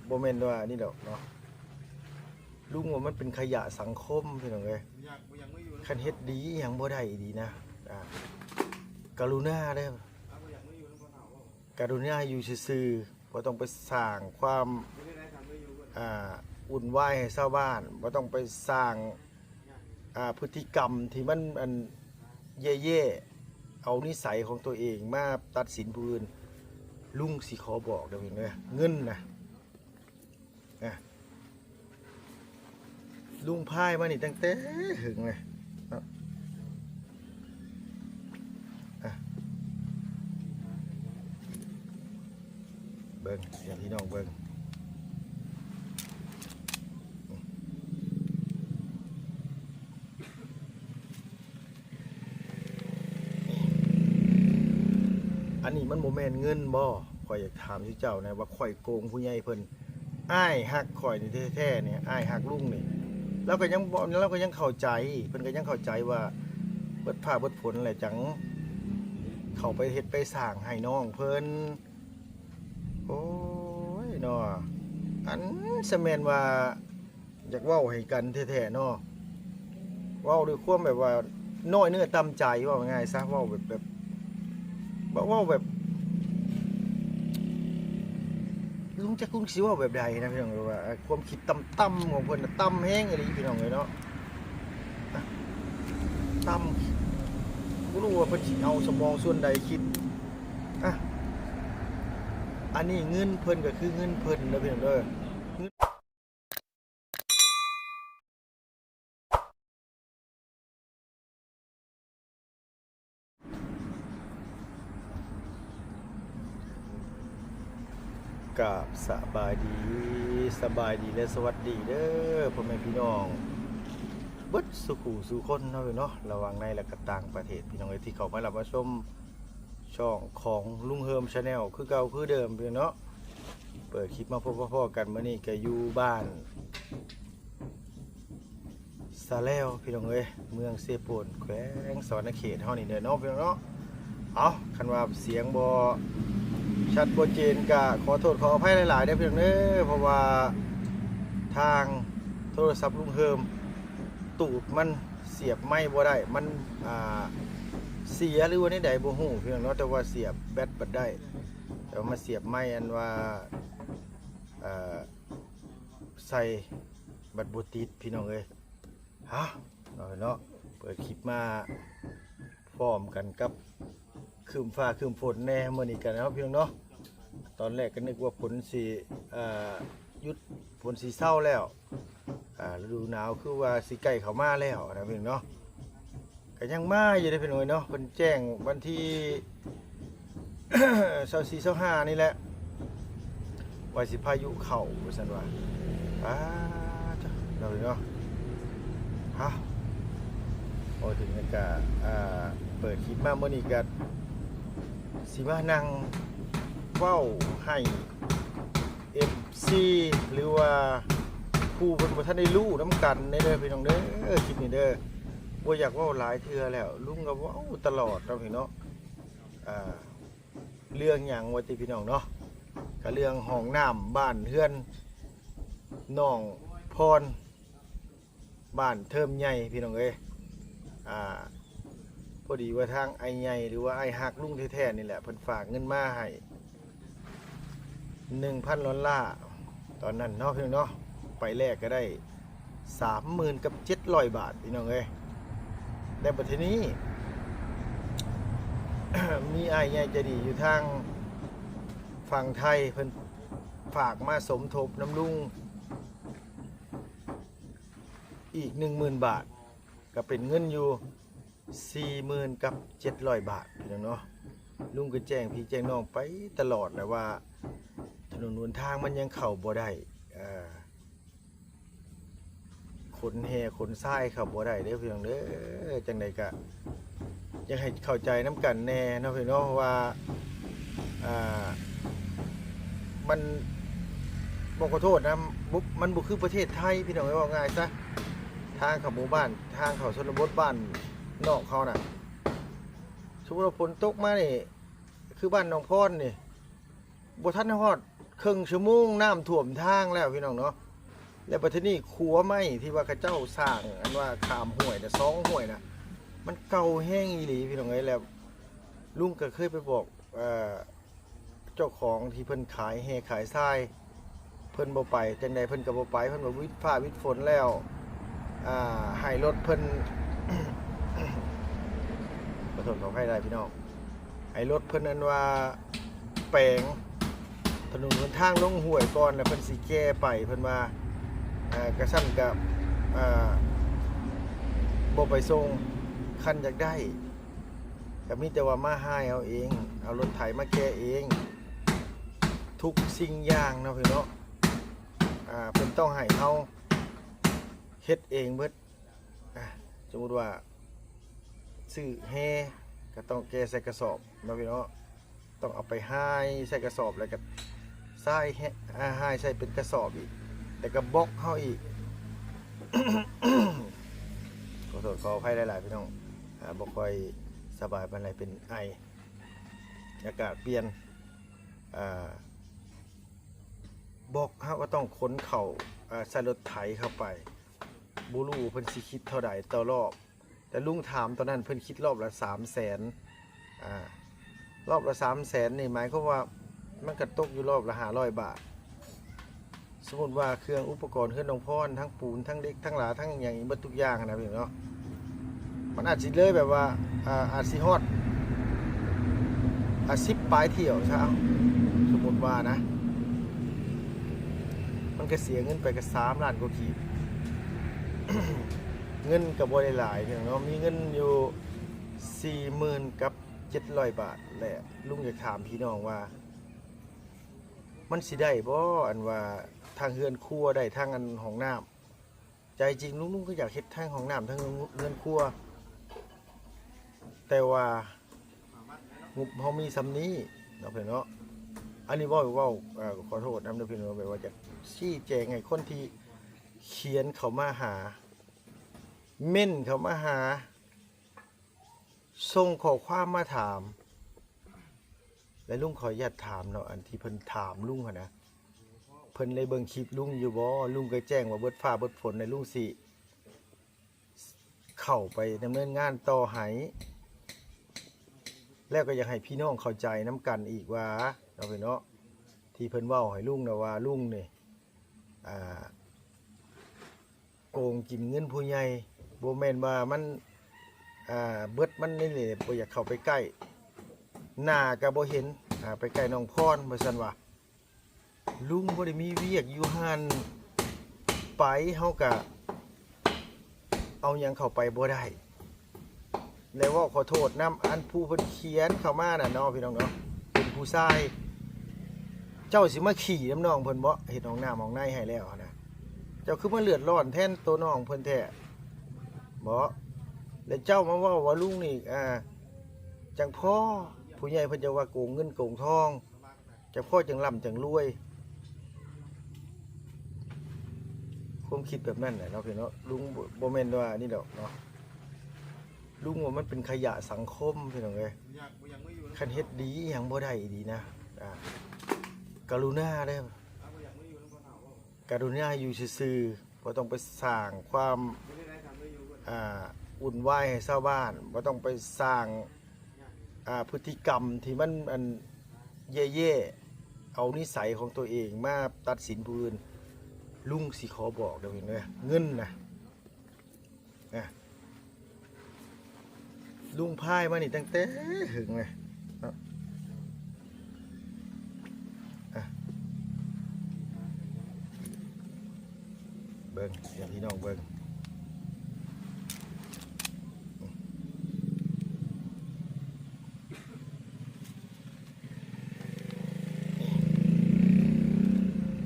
บ่แม่นว่านี่ดอกเนาะลุงว่ามันเป็นขยะสังคมพี่น้องเอ้ยคันเฮ็ดดีหยังบ่ได้ดีนะกรุณาเด้อกรุณาอยู่ซื่อๆบ่ต้องไปสร้างความวุ่นวายให้ชาวบ้านบ่ต้องไปสร้างพฤติกรรมที่มันอันแย่ๆเอานิสัยของตัวเองมาตัดสินผู้อื่นลุงสิขอบอกเดี๋ยวนี้เลยเงินนะลุงพายมานี่ตั้งแต่หึงเลยเบิ้งอย่างที่น้องเบิ้งอันนี้มันโมเมนต์เงินบ่ข่อยอยากถามที่เจ้านะว่าข่อยโกงผู้ใหญ่เพิ่นอ้ายหักข่อยนี่แท้ๆเนี่ยอ้ายหักลุงนี่เราก็ยังเข้าใจเพิ่นก็ยังเข้าใจว่าเบิดผ้าเบิดผลอะไรจังเข้าไปเฮ็ดไปสร้างให้น้องเพิ่นโอ้ยเนาะอันสแม่นว่าอยากเว้าให้กันแท้ๆเนาะเว้าด้วยความแบบว่าน้อยเนื้อต่ำใจว่าง่ายซะเว้าแบบว่าแบบลุงจะกุ้งสิว่าแบบใดนะพี่น้องว่าความคิดต่ำของเพิ่นต่ำแห้งอะไรพี่น้องเลยเนาะต่ำบ่รู้ว่าเพิ่นสิเอาสมองส่วนใดคิดอันนี้เงินเพิ่นก็คือเงินเพิ่นนะพี่น้องเด้อกราบสบายดีและสวัสดีเด้อพ่อแม่พี่น้องเบิดสุขุสู่คนเนาะระหว่างในและก็ต่างประเทศพี่น้องที่เขามารับมาชมช่องของลุงเฮิมชาแนลคือเก่าคือเดิมพี่เนาะเปิดคลิปมาพบพ่อกันมื้อนี้ก็อยู่บ้านซาแล้วพี่น้องเอ้ยเมืองเซโปนแขวงสวรรณเขตเฮานี่เด้อเนาะพี่น้องเนาะเอาคันว่าเสียงบ่ชัดโปรเจนก็ขอโทษขออภัยหลายๆได้เพียงเด้อเพราะว่าทางโทรศัพท์ลุงเฮิมตูดมันเสียบไม่บ่ได้มันเสียหรือว่านี่ใดบ่ฮู้เพียงเนาะแต่ว่าเสียบแบตบัดได้แต่มาเสียบไม่อันว่าใส่บัดบ่ติดพี่น้องเอ้ยฮะเนาะเปิดคลิปมาพร้อมกันกับคืมฟ้าคืมฝนแน่เมื่อนี้กันนะครับพี่น้องเนาะตอนแรกก็นึกว่าฝนสียุดฝนสีเศร้าแล้วฤดูหนาวคือว่าสีไก่เขามาแล้วนะพี่น้องเนาะก็ยังมาอยู่ได้พี่น้องเนาะเป็นแจ้งวันที่24-25นี่แหละว่าสิพายุเข่าสันว่าเราเนาะฮะพอถึงก็เปิดคลิปมาเมื่อนี้กันสิมานั่งเว้าให้ FC หรือว่าผู้เพิ่นบ่ทันได้รู้นำกันเด้อพี่น้องเด้อคลิปนี้เด้อบ่อยากเว้าหลายเทื่อแล้วลุงก็เว้าตลอดเนาะพี่เนาะเรื่องหยังว่าติพี่น้องเนาะก็เรื่องห้องน้ำบ้านเฮือนน้องพรบ้านเทิมใหญ่พี่น้องเอ้ยพอดีว่าทางไอ้ใหญ่หรือว่าไอ้หักลุงแท้ๆนี่แหละเพิ่นฝากเงินมาให้ 1,000 ดอลลาร์ตอนนั้นเนาะพี่น้องเนาะไปแรกก็ได้ 30,700 บาทพี่น้องเอ้ยแต่บัดทีนี้ มีไอ้ใหญ่ใจดีอยู่ทางฝั่งไทยเพิ่นฝากมาสมทบน้ำลุงอีก 10,000 บาทก็เป็นเงินอยู่40,700 บาทพี่น้องเนาะลุงก็แจ้งพี่แจ้งน้องไปตลอดแหละว่าถนนหนทางมันยังเข้าบ่ได้ขนแห่ขนทรายเข้าบ่ได้เด้อพี่น้องเด้อจังได๋ก็ยังให้เข้าใจน้ำกันแน่เนาะพี่น้องว่ามันบ่ขอโทษนะมันบ่คือประเทศไทยพี่น้องว่าง่ายซะทางเข้าหมู่บ้านทางเข้าชนบทบ้านนอกเขาน่ะสมมุติว่าฝนตกมานี่คือบ้านหนองพรนี่บ่ทันฮอด ครึ่งชั่วโมงน้ำท่วมทางแล้วพี่น้องเนาะแล้วประเทศนี้ขัวไม้ที่ว่าเขาเจ้าสร้างอันว่าขามห้วยน่ะ2ห้วยน่ะมันเก่าแห้งอีหลีพี่น้องเอ้ยแล้วลุงก็เคยไปบอกเจ้าของที่เพิ่นขายแห่ขายทรายเพิ่นบ่ไปจังใดเพิ่นก็บ่ไปเพิ่นบ่วิทย์ฟ้าวิทย์ฝนแล้วให้รถเพิ่น ขอโทษขอให้ได้พี่น้องให้รถเพิ่นนั้นว่าแปลงถนนหนทางลงห้วยก่อนแล้วเพิ่นสิแก้ไปเพิ่นว่ากระชั้นกับบ่ไปส่งคันอยากได้ก็มีแต่ว่ามาหายเอาเองเอารถไถมาแก้เองทุกสิ่งอย่างเนาะพี่เนาะเพิ่นต้องให้เฮาเฮ็ดเองเบิดสมมุติว่าซื้อแฮก็ต้องแก้ใส่กระสอบเนาะพี่เนาะต้องเอาไปหายใส่กระสอบแล้วก็ใส่หายใส่เป็นกระสอบอีกแต่ก็บล็อกเฮาอีก ขอโทษขออภัยหลายๆพี่น้องบ่ค่อยสบายปานใดเป็นไออากาศเปลี่ยนบอกเฮาก็ต้องขนเข่าใส่รถไถเข้าไปบ่รู้เพิ่นสิคิดเท่าใดต่อรอบแต่ลุงถามตอนนั้นเพิ่นคิดรอบละ300,000รอบละ300,000นี่หมายความว่ามันก็ตกอยู่รอบละ500 บาทสมมุติว่าเครื่องอุปกรณ์เครื่องนองพรทั้งปูนทั้งเด็กทั้งหลาทั้งอย่างอีกเบิดทุกอย่างนะพี่เนาะมันอาจสิเลยแบบว่าอาจสิฮอด10ปลายเที่ยวซะเอาสมมุติว่านะมันก็เสียเงินไปก็3 ล้านกว่ากีบ เงินก็บ่ได้หลายพี่น้องเนาะมีเงินอยู่ 40,000 กับ 700 บาทแหละลุงอยากถามพี่น้องว่ามันสิได้บ่อันว่าทางเฮือนครัวได้ทางอันห้องน้ำใจจริงลุงก็อยากเฮ็ดทางห้องน้ำทางเฮือนครัวแต่ว่างบเฮามีซำนี้เนาะพี่เนาะอันนี้เว้าขอโทษนำเด้อพี่น้องแบบว่าจะชี้แจงให้คนที่เขียนเข้ามาหาเม่นเข้ามาหาส่งข้อความมาถามและลุงขออนุญาตถามเนาะอันที่เพิ่นถามลุงหั่นนะเพิ่นเลยเบิ่งคลิปลุงอยู่บ่ลุงก็แจ้งว่าเบิดฟ้าเบิดฝนในลุงสิเข้าไปดำเนินงานต่อให้แล้วก็อยากให้พี่น้องเข้าใจน้ำกันอีกว่าเนาะพี่เนาะที่เพิ่นเว้าให้ลุงนะว่าลุงนี่โกงกินเงินผู้ใหญ่บ่แม่นว่ามันเบิดมันนี่แหละบ่อยากเข้าไปใกล้หน้าก็บ่เห็นไปใกล้น้องพรว่าซั่นว่าลุงบ่ได้มีเวียกอยู่หั่นไปเฮาก็เอาหยังเข้าไปบ่ได้แล้วว่าขอโทษนำอันผู้เพิ่นเขียนเข้ามาน่ะเนาะพี่น้องเนาะเป็นผู้ชายเจ้าสิมาขี่น้ำน้องเพิ่นบ่เฮ็ดห้องน้ำห้องในให้แล้วนะเจ้าคือมาเลือดร้อนแทนตัวน้องเพิ่นแท้บ่แล้วเจ้ามาว่าลุงนี่จังพ่อผู้ใหญ่เพิ่นจะว่าโกงเงินโกงทองจังพ่อจังร่ำจังรวยความคิดแบบนั้นแหละเนาะพี่เนาะลุงบ่แม่นว่านี่ดอกเนาะลุงว่ามันเป็นขยะสังคมพี่น้องเอ้ยคันเฮ็ดดีหยังบ่ได้ดีนะกรุณาเด้อกรุณาอยู่ซื่อๆบ่ต้องไปสร้างความวุ่นวายให้ชาวบ้านบ่ต้องไปสร้างพฤติกรรมที่มันอันแย่ๆเอานิสัยของตัวเองมาตัดสินผู้อื่นลุงสิขอบอกเดี๋ยวเห็นไหมเงินนะลุงพายมานี่ตั้งแต่หึงเลยเบิ้งเดี๋ยวพี่น้องเบิ้ง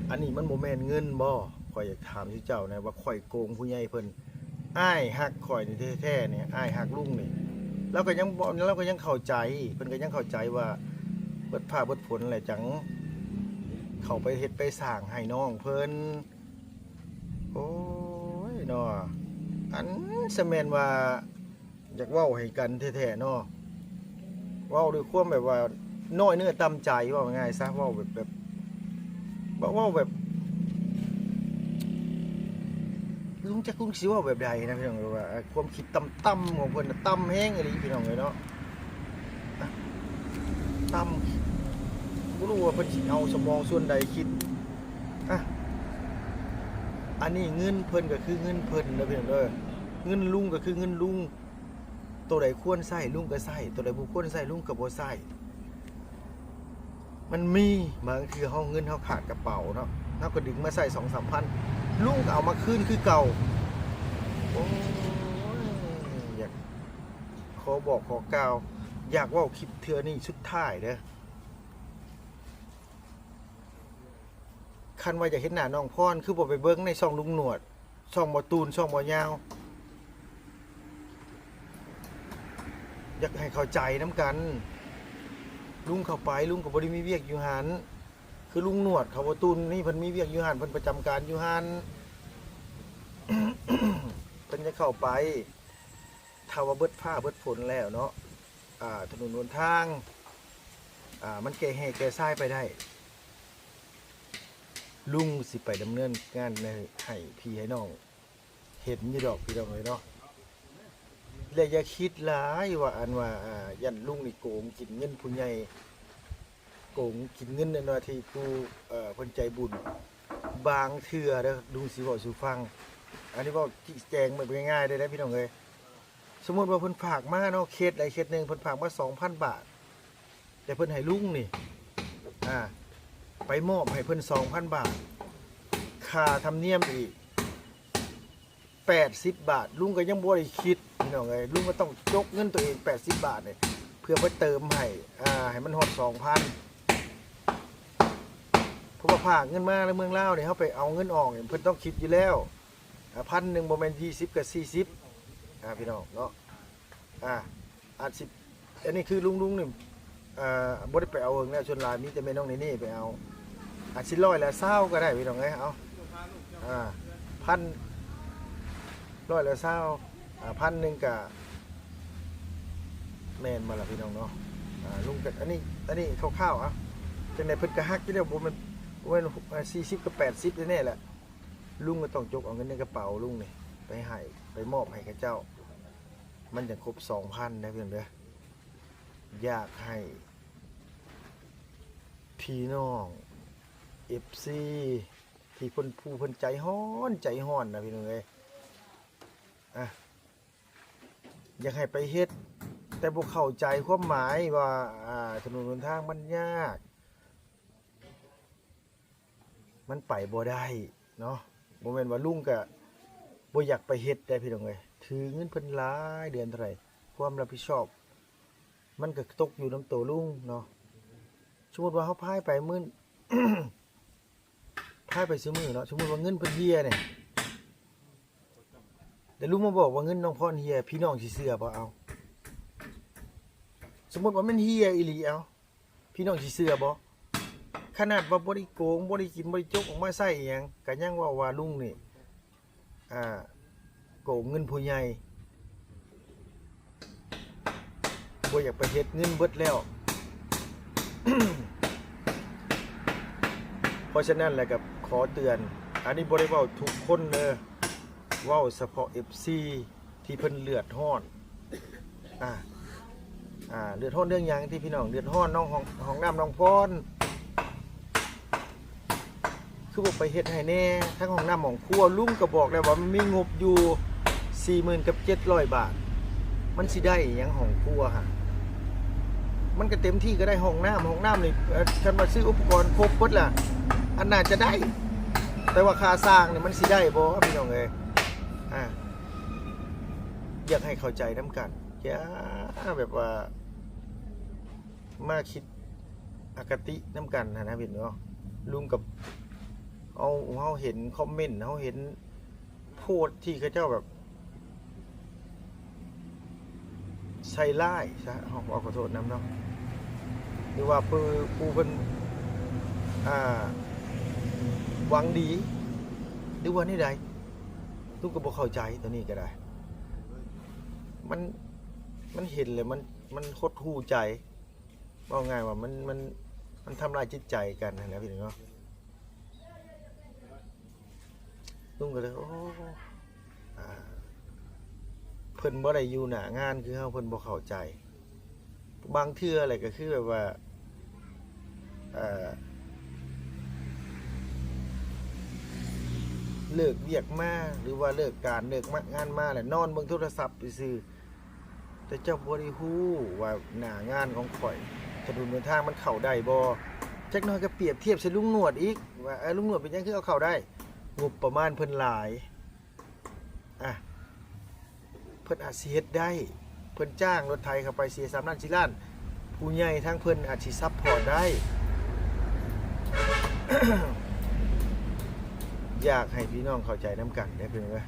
อันนี้มันโมเมนต์เงินบ่ข่อยอยากถามที่เจ้านะว่าข่อยโกงผู้ใหญ่เพิ่นอ้ายฮักข่อยนี่แท้ๆเนี่ยอ้ายฮักลุงนี่เราก็ยังเข้าใจเพิ่นก็ยังเข้าใจว่าเบิดผ้าเบิดฝนแหละจังเข้าไปเฮ็ดไปสร้างให้น้องเพิ่นโอ้ยเนาะอันสแม่นว่าอยากเว้าให้กันแท้ๆเนาะเว้าด้วยความแบบว่าน้อยเนื้อต่ำใจว่าง่ายซะเว้าแบบ เว้าแบบลุงจักลุงสิเว้าแบบใดนะพี่น้องว่าความคิดต่ำๆของเพิ่นน่ะต่ำแฮงอีหลีพี่น้องเอ้ยเนาะต่ำบ่รู้ว่าเพิ่นสิเอาสมองส่วนใดคิดอ่ะอันนี้เงินเพิ่นก็คือเงินเพิ่นเด้อพี่น้องเด้อเงินลุงก็คือเงินลุงตัวใดควรใช้ลุงก็ใช้ตัวใดบ่ควรใช้ลุงก็บ่ใช้มันมีบางทีเฮาเงินเฮาขาดกระเป๋าเนาะเฮาก็ดึงมาใช้ 2-3,000 ลุงก็เอามาคืนคือเก่าโอ้ยอยากขอบอกขอกล่าวอยากเว้าคลิปเทื่อนี้สุดท้ายเด้อคันว่าอยากเห็นหน้าน้องพรคือบ่ไปเบิ่งในช่องลุงหนวดช่องบ่ตูนช่องบ่ยาวอยากให้เข้าใจน้ำกันลุงเข้าไปลุงก็บ่ได้มีเวียกอยู่หันคือลุงหนวดเขาบ่ตูนนี่เพิ่นมีเวียกอยู่หันเพิ่นประจำการอยู่หัน เพิ่นจะเข้าไปถ้าว่าเบิดผ้าเบิดฝนแล้วเนาะถนนหนทางมันแก่แห่แก่ทรายไปได้ลุงสิไปดำเนินงานในให้พี่ให้น้องเห็นอยู่ดอกพี่น้องเลยเนาะและอย่าคิดหลายว่าอันว่ายันลุงนี่โกงกินเงินผู้ใหญ่โกงกินเงินในหน้าที่ผู้เพิ่นใจบุญบางเทื่อเด้อลุงสิเว้าสู่ฟังอันนี้เว้าชี้แจงแบบง่ายๆได้พี่น้องเอ้ยสมมุติว่าเพิ่นฝากมาเนาะเคสใดเคสหนึงเพิ่นฝากมา 2,000 บาทแต่เพิ่นให้ลุงนี่ไปมอบให้เพิ่น 2,000 บาทค่าธรรมเนียมอีก80 บาทลุงก็ยังบ่ได้คิดพี่น้องเอ้ยลุงก็ต้องจกเงินตัวเอง80 บาทเนี่ยเพื่อไปเติมให้มันฮอด 2,000 เพราะว่าฝากเงินมาในเมืองลาวเนี่ยเฮาไปเอาเงินออกเนี่ยเพิ่นต้องคิดอยู่แล้ว1,000บ่แม่น20กับ40พี่น้องเนาะอาจสิอันนี้คือลุงนี่บ่ได้ไปเอาเงินแล้วชนลายมีแต่แม่น้องนี่ไปเอาอาจสิ100ละ20ก็ได้พี่น้องเอ้ยเอา1,000 100ละ20 1,000ก็แม่นมาล่ะพี่น้องเนาะลุงก็อันนี้คร่าวๆจังได๋เพิ่นก็ฮักอยู่แล้วบ่แม่น40กับ80แน่ๆแหละลุงก็ต้องจกเอาเงินในกระเป๋าลุงนี่ไปมอบให้กับเจ้ามันจะครบ 2,000 นะพี่น้องเด้ออยากให้พี่น้อง FC ที่เพิ่นใจฮ้อนนะพี่น้องเอ้ยอยากให้ไปเฮ็ดแต่บ่เข้าใจความหมายว่าถนนหนทางมันยากมันไปบ่ได้เนาะบ่แม่นว่าลุงก็บ่อยากไปเฮ็ดได้พี่น้องเอ้ยถือเงินเพิ่นหลายเดือนเท่าไหร่ความรับผิดชอบมันก็ตกอยู่นำตัวลุงเนาะสมมุติว่าเฮาพายไปมื้อ พายไปซื้อมื้อเนาะสมมุติว่าเงินเพิ่นเฮียเนี่ยแต่ลุงมาบอกว่าเงินน้องพรเฮียพี่น้องสิเชื่อบ่เอาสมมุติว่ามันเฮียอีหลีเอาพี่น้องสิเชื่อบ่ขนาดว่าบ่ได้โกงบ่ได้กินบ่ได้จกออกมาใช้อีหยังก็ยังว่าลุงนี่โกงเงินผู้ใหญ่บ่อยากไปเฮ็ดเงินเบิดแล้ว เพราะฉะนั้นแหละกับขอเตือนอันนี้บ่ได้เว้าทุกคนเด้อเว้าเฉพาะ FC ที่เพิ่นเลือดร้อนเลือดร้อนเรื่องหยังที่พี่น้องเลือดร้อนน้องห้องน้ำน้องพรคือบ่ไปเฮ็ดให้แน่ทั้งห้องน้ำห้องครัวลุงก็บอกแล้วว่ามันมีงบอยู่ 40,000 กับ 700 บาทมันสิได้หยังห้องครัวฮะมันก็เต็มที่ก็ได้ห้องน้ำนี่คันมาซื้ออุปกรณ์ครบหมดล่ะอันน่าจะได้แต่ว่าค่าสร้างนี่มันสิได้บ่พี่น้องเอ้ยอยากให้เข้าใจน้ำกันอย่าแบบว่ามาคิดอคติน้ำกันนะพี่น้องลุงกับเฮาเห็นคอมเมนต์เฮาเห็นโพสต์ที่เขาเจ้าแบบใส่ร้ายซะขอโทษนำเนาะหรือว่าผู้เพิ่นหวังดีหรือว่านี่ใดลุงก็บ่เข้าใจตัวนี้ก็ได้มันเห็นเลยมันหดหู่ใจว่าง่ายว่ามันทำลายจิตใจกันนะพี่น้อง ลุงก็เลยโอ้อ่าเพิ่นบ่ได้อยู่หน้างานคือเฮาเพิ่นบ่เข้าใจบางเทื่ออะไรก็คือแบบว่าเอ่อเลิกเวียกมาหรือว่าเลิกการเลิกงานมาแล้วนอนเบิ่งโทรศัพท์ซื่อๆแต่เจ้าบ่ได้ฮู้ว่าหน้างานของข่อยถนนหนทางมันเข้าได้บ่จักหน่อยก็เปรียบเทียบใส่ลุงหนวดอีกว่าลุงหนวดเป็นหยังคือเอาเข้าได้งบประมาณเพิ่นหลายอ่ะเพิ่นอาจสิเฮ็ดได้เพิ่นจ้างรถไถเข้าไปเสีย3ล้าน4ล้านผู้ใหญ่ทั้งเพิ่นอาจสิซัพพอร์ตได้ อยากให้พี่น้องเข้าใจน้ำกันได้เพิ่นว่า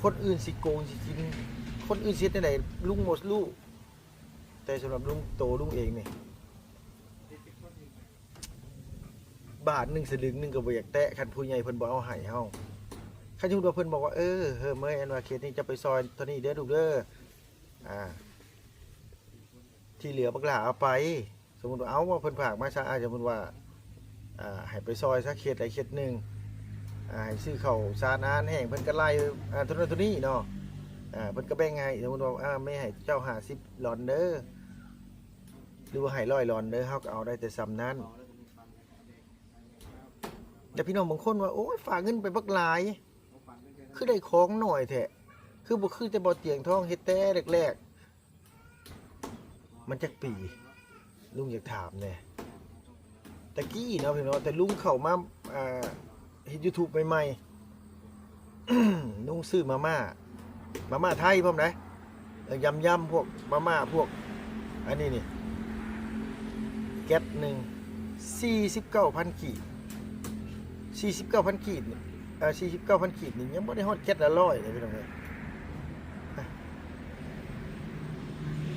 คนอื่นสิโกงสิกินคนอื่นสิเฮ็ดจังได๋ลุงหมดรู้แต่สำหรับลุงโตลุงเองนี่บาท1สลึงนึงก็บ่อยากแตะคันผู้ใหญ่เพิ่นบ่เอาให้เฮาคันสมมุติว่าเพิ่นบอกว่าเฮ้อเมื่อยอันว่าเขตนี้จะไปซอยเท่านี้เด้อลูกเด้อที่เหลือบักหลาเอาไปสมมุติว่าเอาว่าเพิ่นฝากมาซะอาจจะสมมุติว่าให้ไปซอยสักเขตใดเขตหนึ่งให้ซื้อข้าวสารอาหารแห้งเพิ่นก็ไล่ตัวนั้นตัวนี้เนาะเพิ่นก็แบ่งให้สมมุติว่าไม่ให้เจ้า50หลอนเด้อหรือว่าให้100หลอนเด้อเฮาก็เอาได้แต่ซ้ำนั้นแต่พี่น้องบางคนว่าโอ้ยฝากเงินไปบักหลายคือได้ของหน่อยแท้คือบ่คือแต่บ่เตียงทองเฮ็ดแต่แรกๆมันจักปีลุงอยากถามแน่ตะกี้เนาะพี่น้องแต่ลุงเข้ามาเฮ็ด YouTube ใหม่ๆ ลุงซื้อมาม่าไทยพร้อมนะยำพวกมาม่าพวกอันนี้นี่แก๊สหนึ่ง49,000 กีบ49,000 กีบนี่49,000 กีบนี่ยังบ่ได้ฮอดแก๊สละ100เลยพี่น้องเอ้ย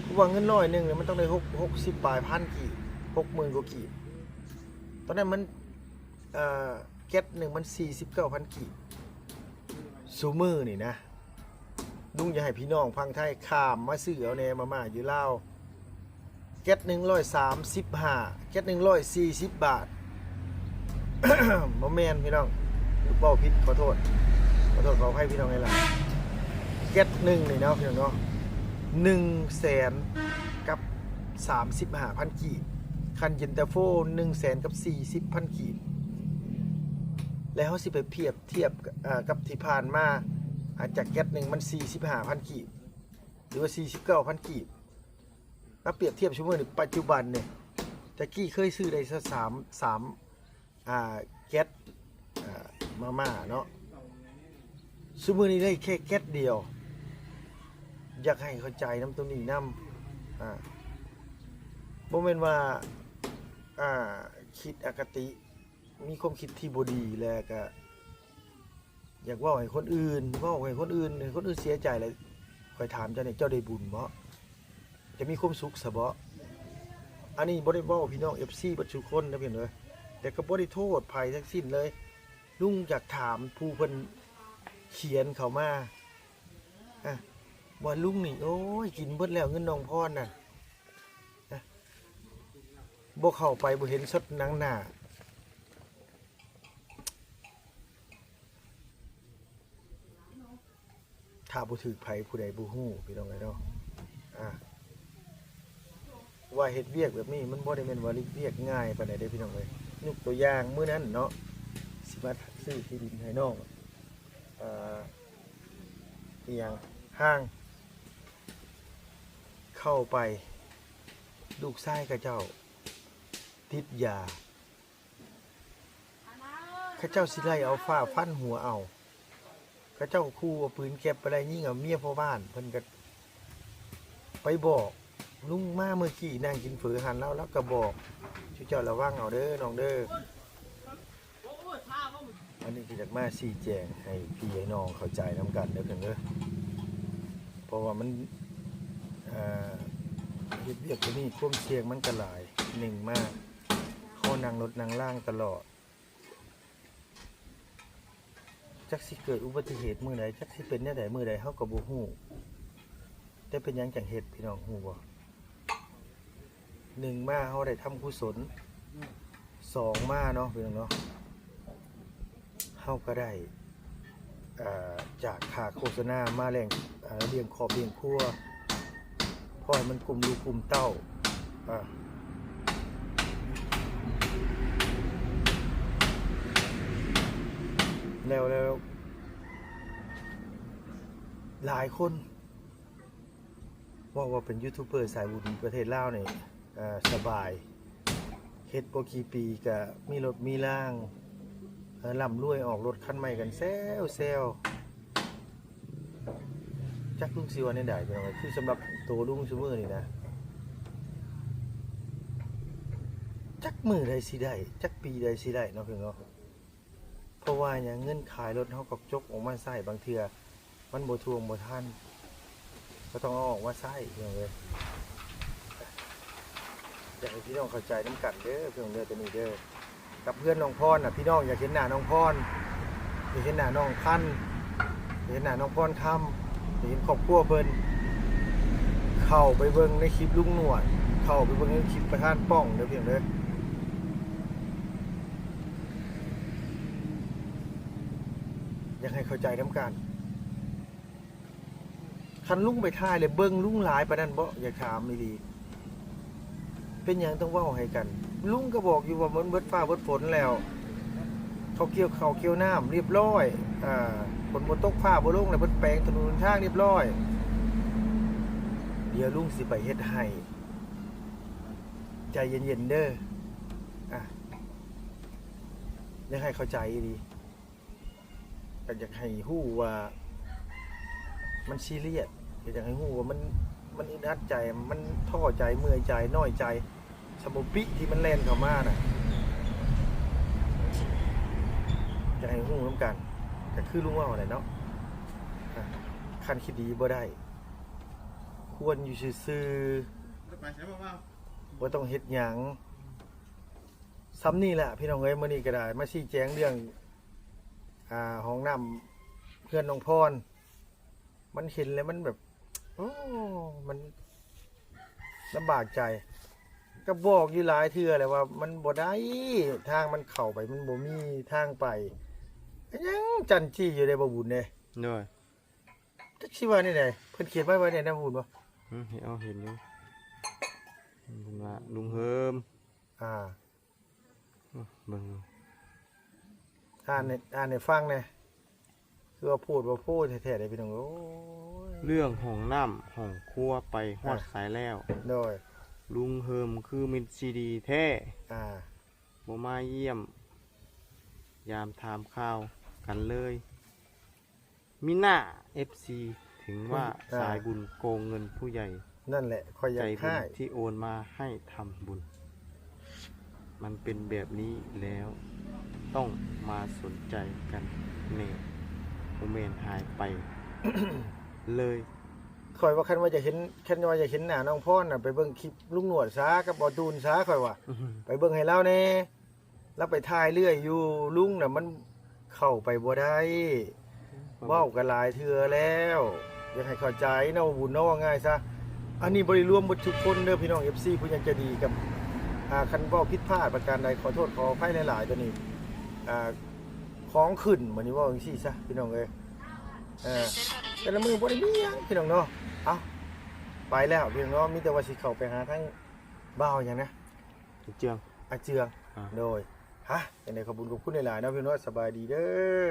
กูว่าเงิน100นึงเนี่ยมันต้องได้60ปลายพันกีบ60,000กว่ากีบตอนนั้นมันแก๊สหนึ่งมัน49,000 กีบซูมือนี่นะลุงจะให้พี่น้องพังไทยข้ามมาซื้อเอาแนมาม่าอยู่ลาวแก๊ส135แก๊ส140 บาท บ่แม่นพี่น้องเว้าผิดขอโทษขออภัยพี่น้องหลายๆแก๊สหนึ่งนี่เนาะพี่น้องเนาะ100,000กับ35,000 กีบคันเย็นตาโฟ100,000กับ40,000 กีบแล้วเขาสิไปเทียบกับที่ผ่านมาจากแก๊สหนึ่งมัน45,000 กีบหรือว่า49,000 กีบมาเปรียบเทียบชั่วโมงในปัจจุบันเนี่ยตะกี้เคยซื้อได้สักแก๊สมาม่าเนาะชั่วโมงนี้ได้แค่แก๊สเดียวอยากให้เข้าใจน้ำตรงนี้น้ำโมเมนต์ว่าคิดอคติมีความคิดที่บ่ดีแล้วก็อยากเว้าให้คนอื่นให้คนอื่นเสียใจเลยค่อยถามเจ้าเนี่ยเจ้าได้บุญบ่จะมีความสุขซะบ่อันนี้บ่ได้เว้าพี่น้อง FC บัดทุกคนนะเพิ่นเอ้ยแต่ก็บ่ได้โทษภัยทั้งสิ้นเลยลุงอยากถามผู้เพิ่นเขียนเข้ามาว่าลุงนี่โอ้ยกินเบิดแล้วเงินน้องพรน่ะบ่เข้าไปบ่เห็นสดหนังหน้าถ้าบ่ถือไผผู้ใดบ่ฮู้พี่น้องเอ้ยเนาะว่าเฮ็ดเวียกแบบนี้มันบ่ได้แม่นว่าเวียกง่ายปานใดเด้พี่น้องเอ้ยยกตัวอย่างมื้อนั้นเนาะสิมาซื้อที่ดินให้น้องอีหยังห้างเข้าไปลูกชายกับเจ้าติดยาข้าเจ้าสิไล่เอาฟ้าฟันหัวเอาข้าเจ้าคู่เอาปืนเก็บไปได้ยิ่งเอาเมียพ่อบ้านเพิ่นก็ไปบอกลุงมาเมื่อกี้นั่งกินฝือหันแล้วก็บอกช่วยเจ้าระวังเอาเด้อน้องเด้ออันนี้ที่จากมาชี้แจงให้พี่ให้น้องเข้าใจนำกันเด้อเพิ่นเด้อเพราะว่ามันเฮ็ดเวียกตัวนี้ความเสี่ยงมันก็หลาย1มากเขานั่งรถนั่งล่างตลอดจักสิเกิดอุบัติเหตุมื้อใดจักสิเป็นแนวใดมื้อใดเฮาก็บ่ฮู้แต่เป็นหยังจังเฮ็ดพี่น้องฮู้บ่1มาเฮาได้ทำกุศล2มาเนาะพี่น้องเนาะ เฮาก็ได้จากค่าโฆษณามาแรงเลี้ยงครอบเลี้ยงครัวพอให้มันกลุ่มลูกกลุ่มเต้าแล้วหลายคนว่าเป็นยูทูบเบอร์สายบุญประเทศลาวนี่สบายเฮ็ดบ่กี่ปีก็มีรถมีล่างร่ำรวยออกรถคันใหม่กันแซวจักลุงสิว่าแนวใดเป็นว่าคือสำหรับตัวลุงซุมื้อนี่นะจักมื้อใดสิได้จักปีใดสิได้เนาะพี่น้องเพราะว่าหยังเงินขายรถเฮาก็จกออกมาใช้บางเทื่อมันบ่ทวงบ่ทันก็ต้องเอาออกมาใช้เพียงเลยอยากให้พี่น้องเข้าใจน้ำกันเด้อเพียงเด้อตัวนี้เด้อกับเพื่อนน้องพรน่ะพี่น้องอยากเห็นหน้าน้องพรอยากเห็นหน้าน้องพันอยากเห็นหน้าน้องพรคำอยากเห็นครอบครัวเพิ่นเข้าไปเบิ่งในคลิปลุงหนวดเข้าไปเบิ่งในคลิปประธานป้องเด้อเพียงเด้ออยากให้เข้าใจน้ำกันคันลุงไปท่ายเลยเบิ่งลุงหลายปานนั้นบ่อยากถามอีหลีเป็นหยังต้องเว้าให้กันลุงก็บอกอยู่ว่ามันเบิดฟ้าเบิดฝนแล้วเขาเกี่ยวน้ำเรียบร้อยฝนบ่ตกฟ้าบ่ลงแล้วเพิ่นแปลงถนนทางเรียบร้อยเดี๋ยวลุงสิไปเฮ็ดให้ใจเย็นๆเด้ออยากให้เข้าใจดีก็อยากให้ฮู้ว่ามันซีเรียสอยากให้ฮู้ว่ามันอึดอัดใจมันท้อใจเมื่อยใจน้อยใจสมปิที่มันแล่นเข้ามาน่ะอยากให้ฮู้นํกันก็คือลุงว่าอะไรเนาะคันคิดดีบ่ได้ควรอยู่ซื่อๆบ่ต้องเฮ็ดหยังซ้ำนี่แหละพี่น้องเอ้ยมื้อนี้ก็ได้มาชี้แจงเรื่องห้องน้ำเพื่อนน้องพรมันเห็นแล้วมันแบบมันลำบากใจก็บอกอยู่หลายเทื่อเลยว่ามันบ่ได้ทางมันเข้าไปมันบ่มีทางไปยังจันจี้อยู่ในบ่บุญเด้ด้วยจักสิว่านี่ไดเพิ่นเขียนไว้ในน้ำบุญบ่เห็นอยู่เพิ่นว่าลุงเฮิมเบิ่งอ่านให้ฟังแน่คือว่าพูดแท้ๆได้พี่น้องโอ้ยเรื่องห้องน้ำห้องครัวไปฮอดสายแล้วโดยลุงเฮิมคือมิตรซีดีแท้บ่มาเยี่ยมยามถามข่าวกันเลยมีหน้า FC ถึงว่าสายบุญโกงเงินผู้ใหญ่นั่นแหละคอยอยากให้ที่โอนมาให้ทำบุญมันเป็นแบบนี้แล้วต้องมาสนใจกันแน่โมเมนต์หายไป เลยคอยว่าคันว่าจะเห็นหน้าน้องพรน่ะไปเบิ่งคลิปลุงหนวดซากับบอตูนซาคอยว่าไปเบิ่งให้เล่าแน่แล้วไปถ่ายเรื่อยอยู่ลุงน่ะมันเข้าไปบ่ได้เว้ากันหลายเทื่อแล้วอยากให้เข้าใจเนาะบุญเนาะว่าง่ายซะอันนี้บ่ได้รวมหมดทุกคนเด้อพี่น้อง FC ผู้ยังจะดีกับคันเว้าผิดพลาดประการใดขอโทษขออภัยหลายๆตัวนี้ของขึ้นเหมือนนี้ว่าจังซี่ซะพี่น้องเอ้ยแต่ละมือบ่ได้มีหยังพี่น้องเนาะเอาไปแล้วพี่น้องเนาะมีแต่ว่าสิเข้าไปหาทั้งบ่าวหยังนะเจืองโดยจังได๋ขอบคุณหลายๆเนาะพี่น้องสบายดีเด้อ